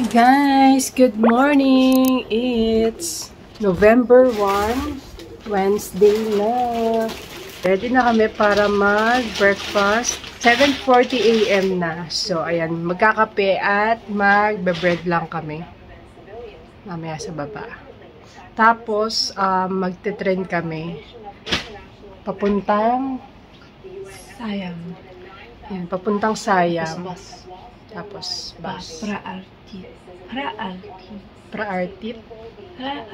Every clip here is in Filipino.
Guys, good morning! It's November 1, Wednesday na. Ready na kami para mag-breakfast. 7:40 AM na. So, ayan, magkakape at magbe-bread lang kami. Mamaya sa baba. Tapos, magte-train kami. Papuntang Sayam. Ayan, papuntang Sayam. Tapos, bus. Praartip.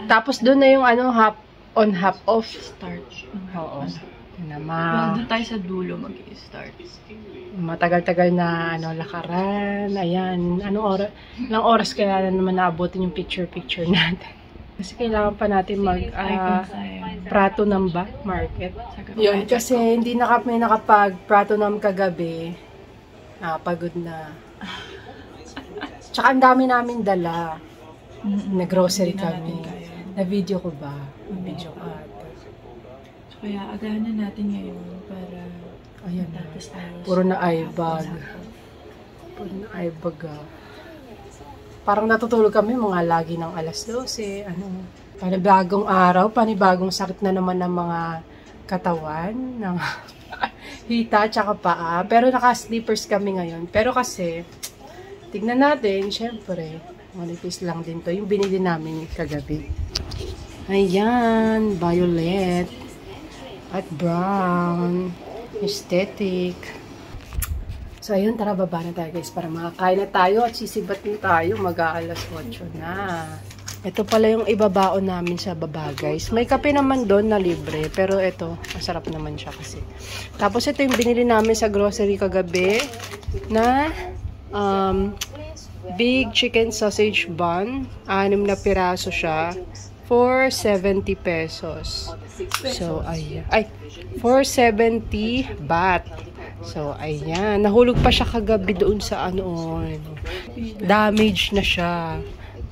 Tapos doon na yung half on, half off. Start. Oo. Doon tayo sa dulo mag-i-start. Matagal-tagal na lakaran. Ayan. Ilang oras kaya naman naabotin yung picture-picture natin. Kasi kailangan pa natin Prato Namba Market. Yun, kasi hindi na kami nakapag-Prato Nam kagabi. Pagod na. Tsaka ang dami namin dala. Nag-grocery kami. Na-video ko ba? Na-video ko ata. So, kaya agahan na natin ngayon para ayan na. Puro na eyebag. Puro na eyebag. Parang natutulog kami mga lagi ng alas 12. Panibagong araw, panibagong sakit na naman ng mga katawan, ng hita, tsaka paa. Pero naka-sleepers kami ngayon. Pero kasi, tignan natin, syempre, manipis lang din to. Yung binili namin kagabi. Ayan, violet. At brown. Aesthetic. So, ayun, tara, baba na tayo guys para makakain na tayo at sisibat na tayo. Mag-aalas 8 na. Ito pala yung ibabaon namin sa baba guys. May kape naman doon na libre. Pero ito, masarap naman siya kasi. Tapos ito yung binili namin sa grocery kagabi na big chicken sausage bun. 6 na piraso siya. For 70 pesos. So, ayan. Ay, for 70 baht. So, ayan. Nahulog pa siya kagabi doon sa damage na siya.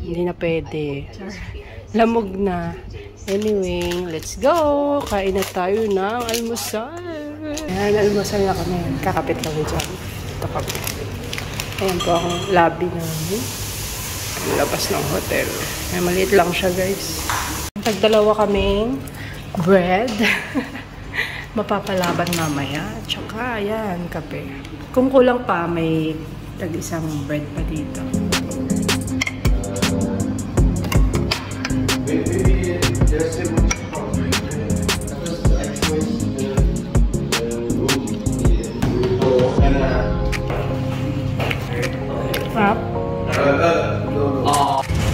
Hindi na pwede. Lamog na. Anyway, let's go. Kain na tayo ng almusal. Ayan, almusal na kami. Kakapit kami dyan. Ito kami. Ayan po ang lobby namin. Labas ng hotel. Ay, maliit lang siya, guys. Tagdalawa kaming bread. Mapapalaban mamaya. Tsaka, ayan, kape. Kung kulang pa, may tag-isang bread pa dito.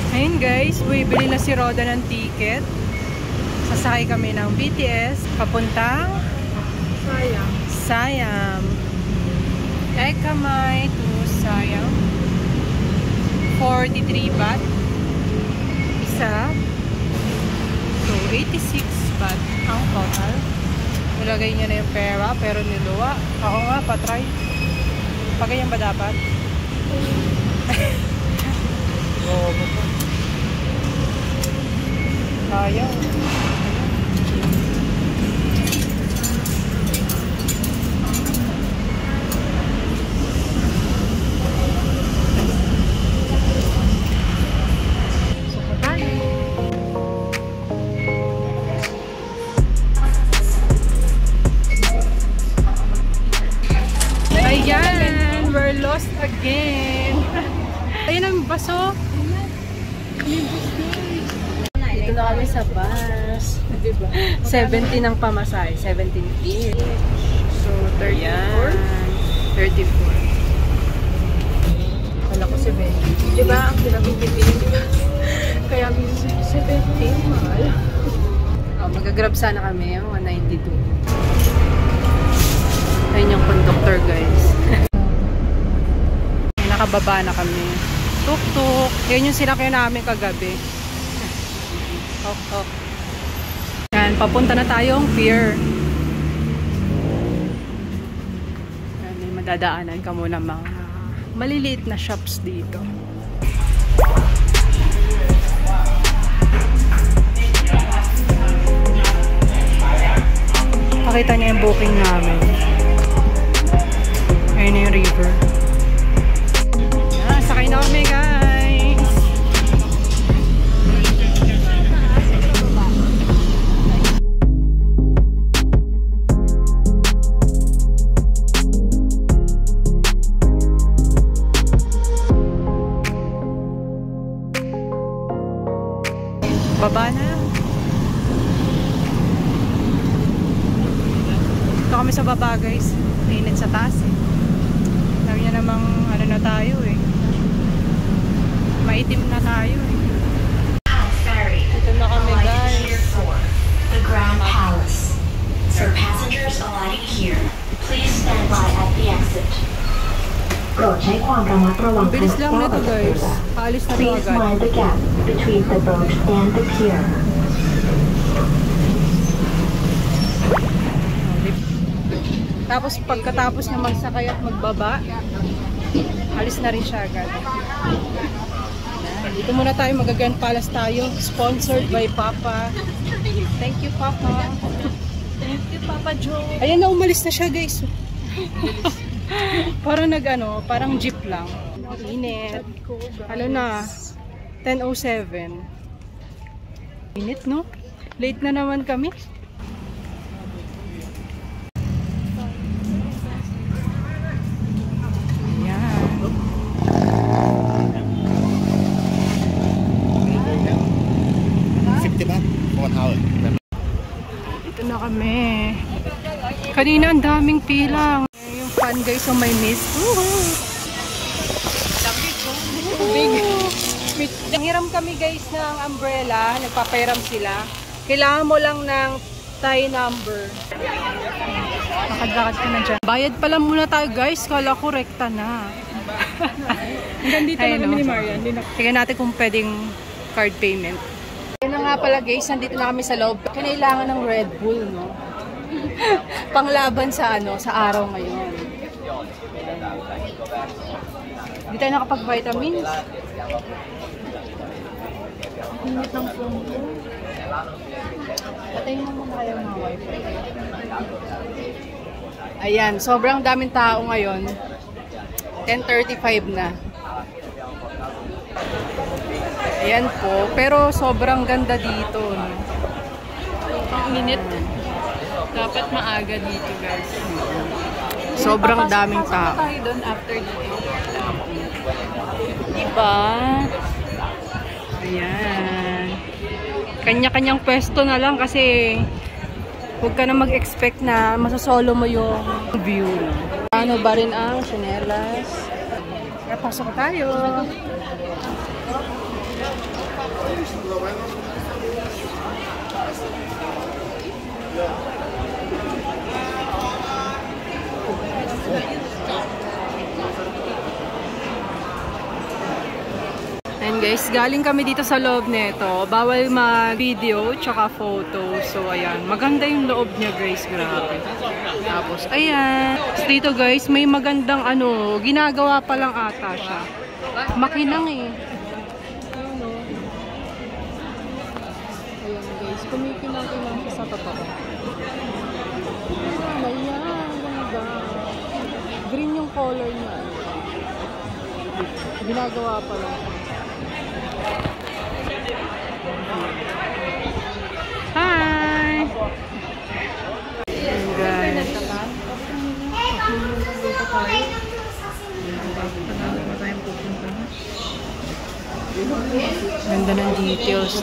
Ayun guys, bumibili na si Roda ng ticket. Sasakay kami ng BTS papuntang Sayam. Ekamay to Sayam. 43 baht. Isa. So, 86 baht ang total. Nilagay niya na yung pera, pero niluwa. Ako nga, patry. Pagayan ba dapat? Ayaw. Ayan, we're lost again. Ayun ang baso. Dito na kami sa bus. 70 ng pamasahe. 17 each. So, 34. 34. Wala ko 70. Diba? Ang pinag-ipipili. Kaya 17. Mahal. Mag-grab sana kami. 192. Ayun yung conductor guys. Nakababa na kami. Tuk-tuk. Yan yung sinakyan namin kagabi. Tuk-tuk. Yan, papunta na tayong pier. Yan, may madadaanan ka muna mga maliliit na shops dito. Pakita niya yung booking namin. Ayun na yung river. Sakay na kami guys. na kami sa baba guys. Mainit sa taas eh. Sabi niya namang ano na tayo eh. Maitim na tayo eh. Ito na kami guys. The Grand Palace. For passengers alighting here, please stand by at the exit. โปรดใช้ความระมัดระวัง Ang bilis lang nito guys. Paalis na to Please agad. mind the gap between the boat and the pier. Tapos pagkatapos na magsakay at magbaba, alis na rin siya agad. Dito muna tayo, mag-Grand Palace tayo. Sponsored by Papa. Thank you, Papa. Thank you, Papa Joe. Ayan na, umalis na siya, guys. Parang parang jeep lang. Init. Ano na, 10:07. Init, no? Late na naman kami. Ito na kami. Kanina ang daming pila. Yung fan guys sa may mist. Nanghiram kami guys ng umbrella. Nagpapairam sila. Kailangan mo lang ng tie number. Lakad-lakad ka na dyan. Bayad pala muna tayo guys. Kala ko rekta na. Hanggang dito na kami ni Marian. Tingnan natin kung pwedeng card payment. Yan na nga pala guys, nandito na kami sa loob. Kailangan ng Red Bull, no? Panglaban sa sa araw ngayon. Hindi tayo nakapag-vitamins. Init ng phone ko. Patayin mo muna kayo mga wifi. Ayan, sobrang daming tao ngayon. 10:35 na. Ayan po, pero sobrang ganda dito, no? Ang init. Dapat maaga dito, guys. Sobrang daming tao. Tayo doon after dito. Diba? Ayan. Kanya-kanyang pwesto na lang kasi huwag ka na mag-expect na masasolo mo yung view, no? Ano ba rin ang chinelas? Kaya pasok tayo. And guys, galing kami dito sa loob nito. Bawal mag-video tsaka photo. So ayan, maganda yung loob niya guys, grabe. Tapos ayan, dito guys, may magandang ginagawa pa lang ata siya. Makinang eh. Ayan guys, kumikinang-kinang siya sa totoo. Ayan, ganda. Green yung color niya. Ginagawa pa lang. Hi! Ayan guys. Ganda ng details.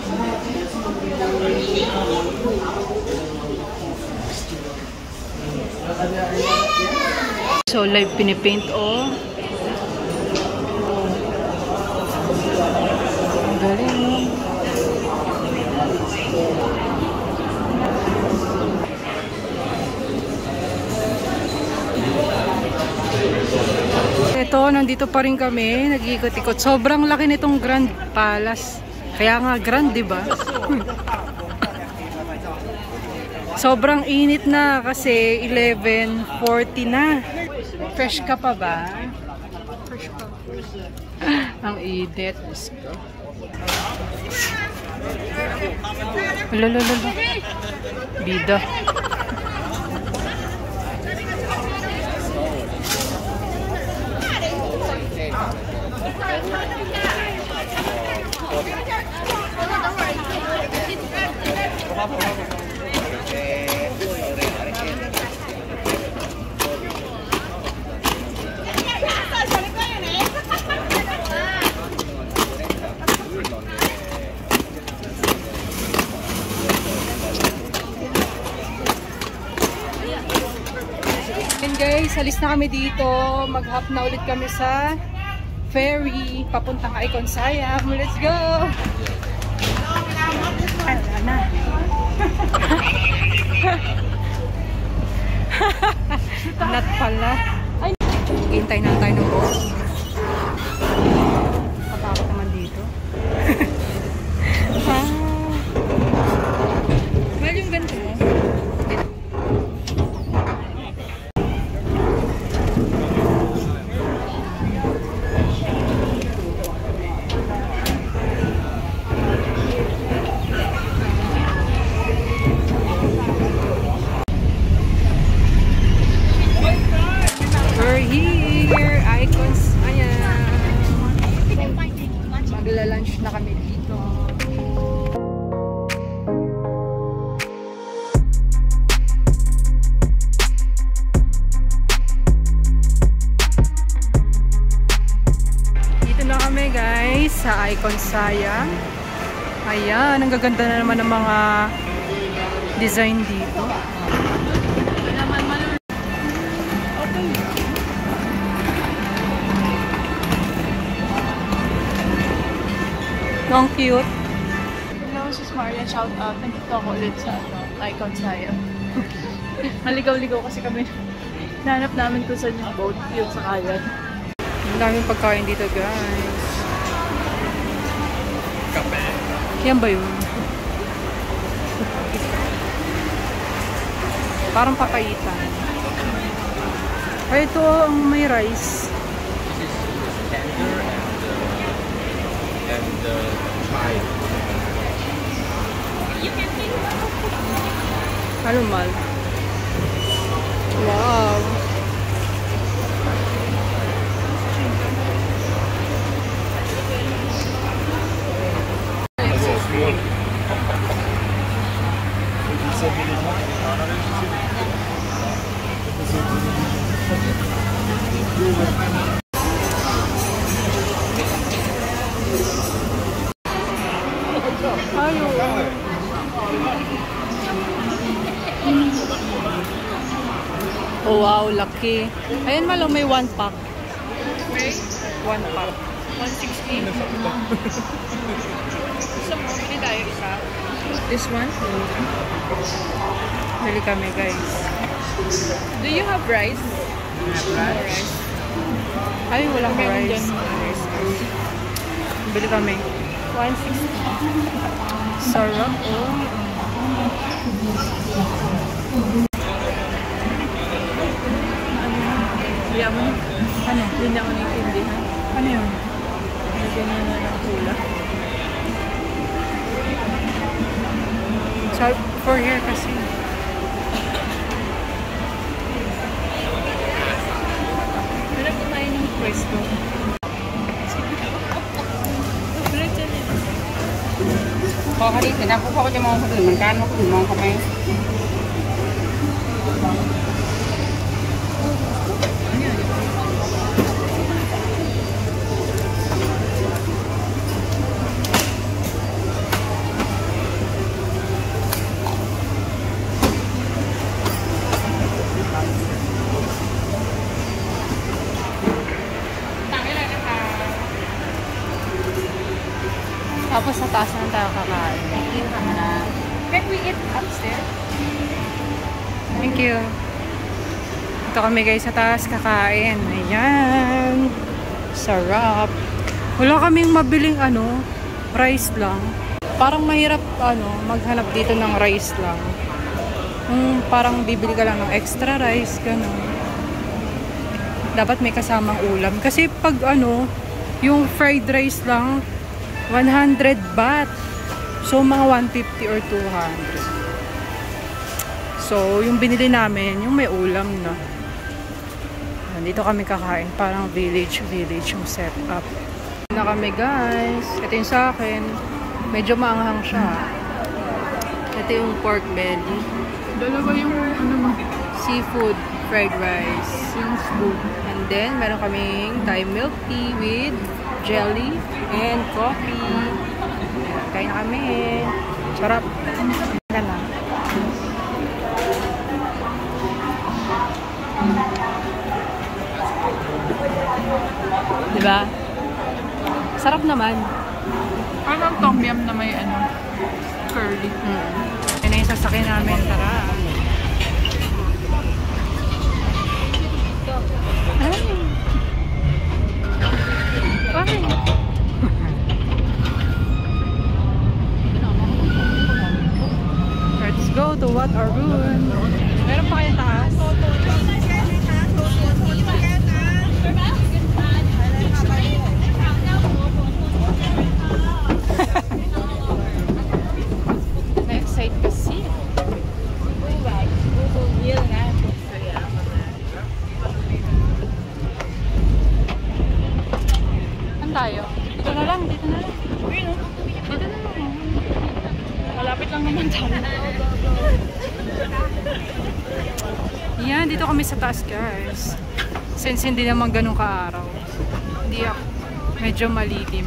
So live pinipaint Ang galing, no? Ito, nandito pa rin kami, nag-iikot-ikot. Sobrang laki nitong Grand Palace. Kaya nga grand, di ba? Sobrang init na kasi 11:40 na. Fresh ka pa ba? Fresh pa. Ang init. Let's go. Lolo. Bida. guys, alis na kami dito. Mag-hop na ulit kami sa ferry papuntang Icon Siam. Let's go! Wala na. Not pala. Hintay na tayo ng boat. Katakot naman dito. Well, yung ganito mo. We're here, Icons. Ayan. Magla-lunch na kami dito. Dito na kami guys sa Icon Siam. Ayan, ang gaganda na naman ng mga design dito. Ang cute. Hello, sis Marian. Shout out. Nandito ako ulit sa Icon Siam. Maligaw-ligaw kasi kami. Nahanap namin kung saan yung boat. Yung sa kayan. Ang daming pagkain dito guys. Kape. Yan ba yun? Parang papaitan. Ay, ito ang may rice. Tender and chive. Alumal. Wow. Oh wow, laki. Ayan malo, may 1 pack. Okay. 1 pack. 160. Gusto mo, bili tayo isa. This one? Bili kami guys. Do you have rice? Rice. Ay, walang Meron rice. dyan. Bili kami. 160. Sarap. Oh. Kaya mo, ano? Hindi na ako naiintindihan. Ano yun? Lagyan na ng tula. So, for here kasi. Pero kumain ng pwesto. Kok hari kita aku kokจะมองคนอื่นเหมือนกันว่าคนอื่นมองเขาไหม Tapos sa taas na tayo kakain. Can we eat upstairs? Thank you. Ito kami guys sa taas kakain. Ayan. Sarap. Wala kaming mabiling rice lang. Parang mahirap maghanap dito ng rice lang. Parang bibili ka lang ng extra rice, gano'n. Dapat may kasamang ulam. Kasi pag yung fried rice lang, 100 baht. So, mga 150 or 200. So, yung binili namin, yung may ulam na. Dito kami kakain. Parang village yung setup. Na kami guys. Ito yung sa akin. Medyo maanghang siya. Ito yung pork belly. Dalawa yung mo? Seafood fried rice. Yung spoon. And then, meron kaming Thai milk tea with jelly and coffee. Kain na kami. Sarap. Gana. naman. Parang tom yum na may ano, curly. Yan na yung sasakyan namin. Tara. Ay. Let's go to Wat Arun. Meron pa kayong taas? Na-excite kasi. Saan tayo? Dito na lang, dito na lang. Dito na lang. Malapit lang naman tayo. Yan, dito kami sa taas, guys. Since hindi naman ganun kaaraw. Hindi ako. Medyo malilim.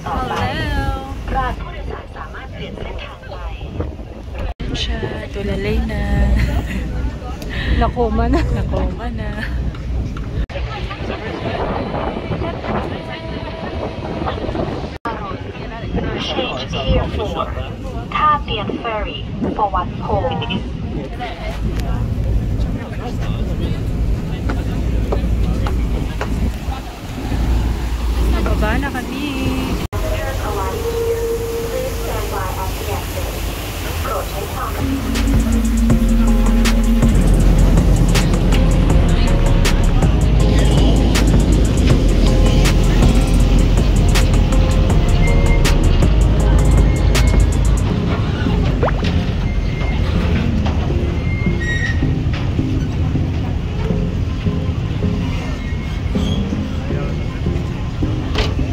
Hello! Siya, tulalay na. Nakoma na. Nakoma na. Change Pier 4, Ta Bien Ferry for Wat Po. Baba na kami. Passengers arriving here, please stand by at the exit. โปรดใช้ความ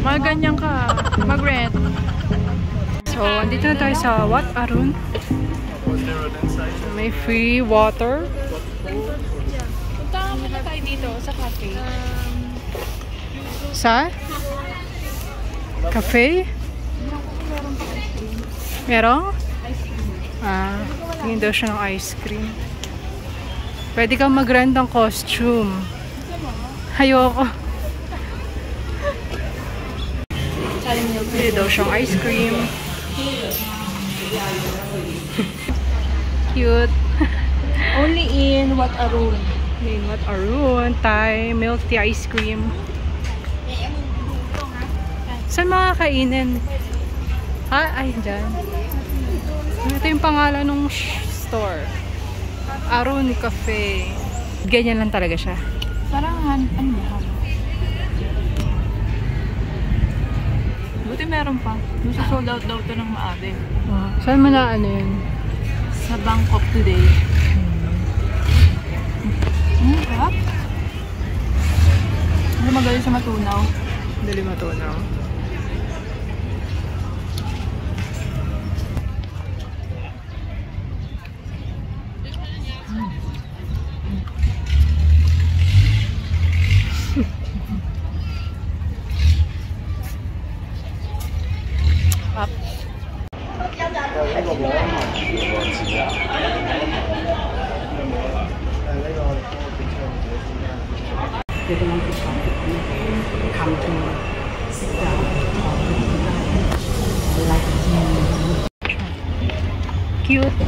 Mga ganyan ka. Mag-rent. So, andito na tayo sa Wat Arun. May free water. Punta muna tayo dito sa cafe. Sa? Cafe? Meron? Ah, tingin daw siya ng ice cream. Pwede kang mag-rent ng costume. Ayoko. Pwede daw siyang ice cream. Cute. Only in Wat Arun. In Wat Arun, Thai milk tea ice cream. Saan makakainin? Ay, dyan. Ito yung pangalan ng store. Arun Cafe. Ganyan lang talaga siya. Parang ano ba? Buti meron pa. Gusto sold out daw to ng maaga. Saan mo na ano yun? Sa Bangkok today. Harap. Ano magaling siya matunaw? Dali matunaw. Up. Cute.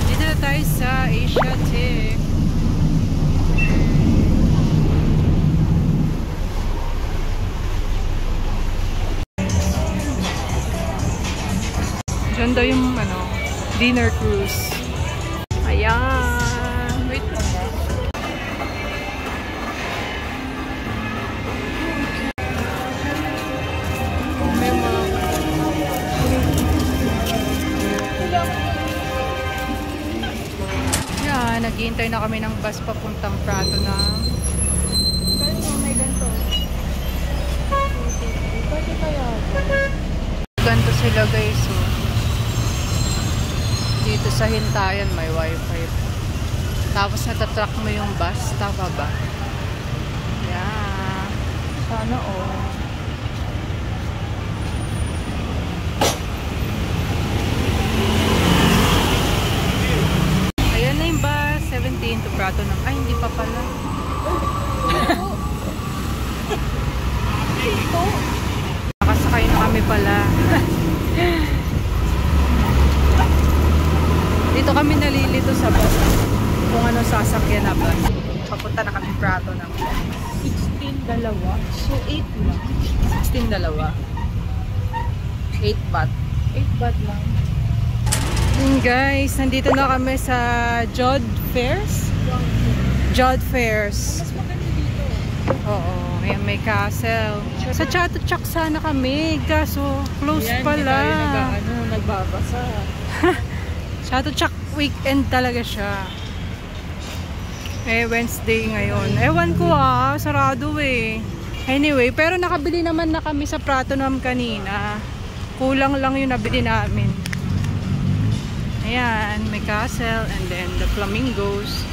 Dito na tayo sa Asiatic. Diyan daw yung dinner cruise. Ayan. Wait lang. May mga naghihintay na kami ng bus papuntang Prato na. May ganito. Pwede kaya ako? Ganito sila guys. Oh. Dito sa hintayan may wifi. Tapos natatrack mo yung bus. Tama ba? Yeah. Sana oh. Ayan na yung bus. 17 to Prato ng... Ay, hindi pa pala. Nakasakay na kami pala. Dito kami nalilito sa bus. Kung ano sasakyan na bus. Papunta na kami Prato ng 16 dalawa. So 8 lang. 16 dalawa. 8 baht. 8 baht lang. Guys, nandito na kami sa Jod Fairs. Jod Fairs. Mas maganda dito. Oo, ayan may castle. Sa Chatuchak sana kami, kaso close Ayan, pala. Hindi tayo nagbabasa. Chatuchak weekend talaga siya. Eh, Wednesday ngayon. Ewan ko sarado eh. Anyway, pero nakabili naman na kami sa Pratunam kanina. Kulang lang yung nabili namin. Ayan, may castle and then the flamingos.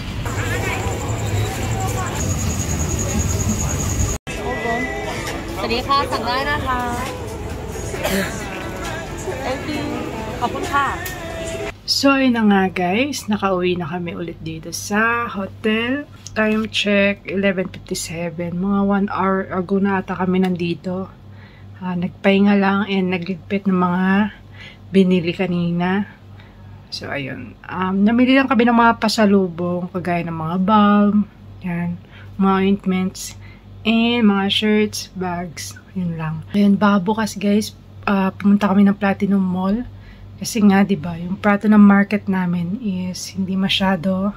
So, ayun na nga guys, nakauwi na kami ulit dito sa hotel. Time check, 11:57. Mga 1 hour ago na ata kami nandito. Nagpahinga lang and nagligpit ng mga binili kanina. So, ayun. Namili lang kami ng mga pasalubong, kagaya ng mga balm, yan, mga ointments, and mga shirts, bags. Yun lang. Ayun, baka bukas guys, pumunta kami ng Platinum Mall. Kasi nga, diba, yung Pratunam market namin is hindi masyado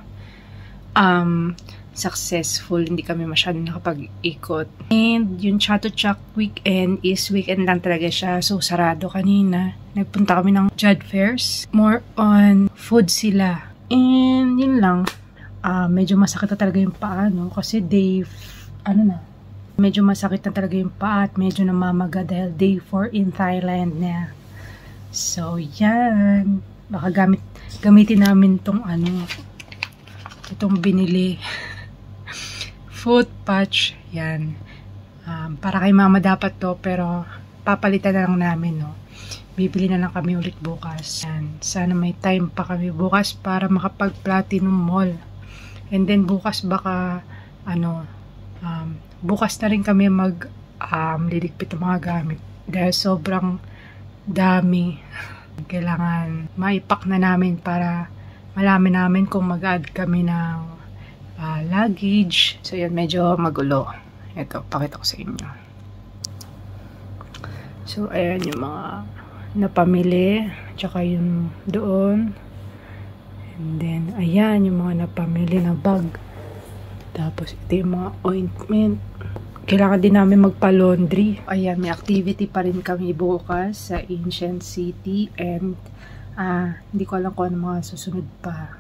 successful. Hindi kami masyado nakapag-ikot. And yung Chatuchak weekend is weekend lang talaga siya. So, sarado kanina. Nagpunta kami ng Jod Fairs. More on food sila. And yun lang. Medyo masakit na talaga yung paa, no? Kasi medyo masakit na talaga yung paa at medyo namamaga dahil day 4 in Thailand na. So, yan. Baka gamitin namin itong binili. Foot patch. Yan. Para kay mama dapat to, pero papalitan na lang namin, no. Bibili na lang kami ulit bukas. Yan. Sana may time pa kami bukas para makapag-Platinum Mall. And then bukas baka, bukas na rin kami liligpit ng mga gamit. Dahil sobrang dami. Kailangan maipak na namin para malaman namin kung mag-add kami ng luggage. So, yun, medyo magulo. Ito, pakita ko sa inyo. So, ayan yung mga napamili. Tsaka yung doon. And then, ayan yung mga napamili na bag. Tapos, ito yung mga ointment. Kailangan din namin magpa-laundry. Ayan, may activity pa rin kami bukas sa Ancient City. And, hindi ko alam kung ano mga susunod pa.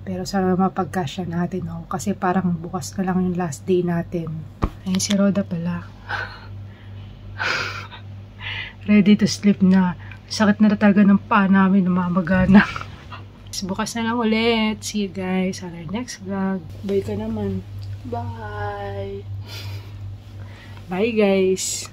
Pero sana mapagkasya natin, no? Kasi parang bukas na lang yung last day natin. Ayun, si Roda pala. Ready to sleep na. Sakit na talaga ng paa namin, namamaga na. Bukas na lang ulit. See you guys on our next vlog. Bye ka naman. Bye! Bye guys!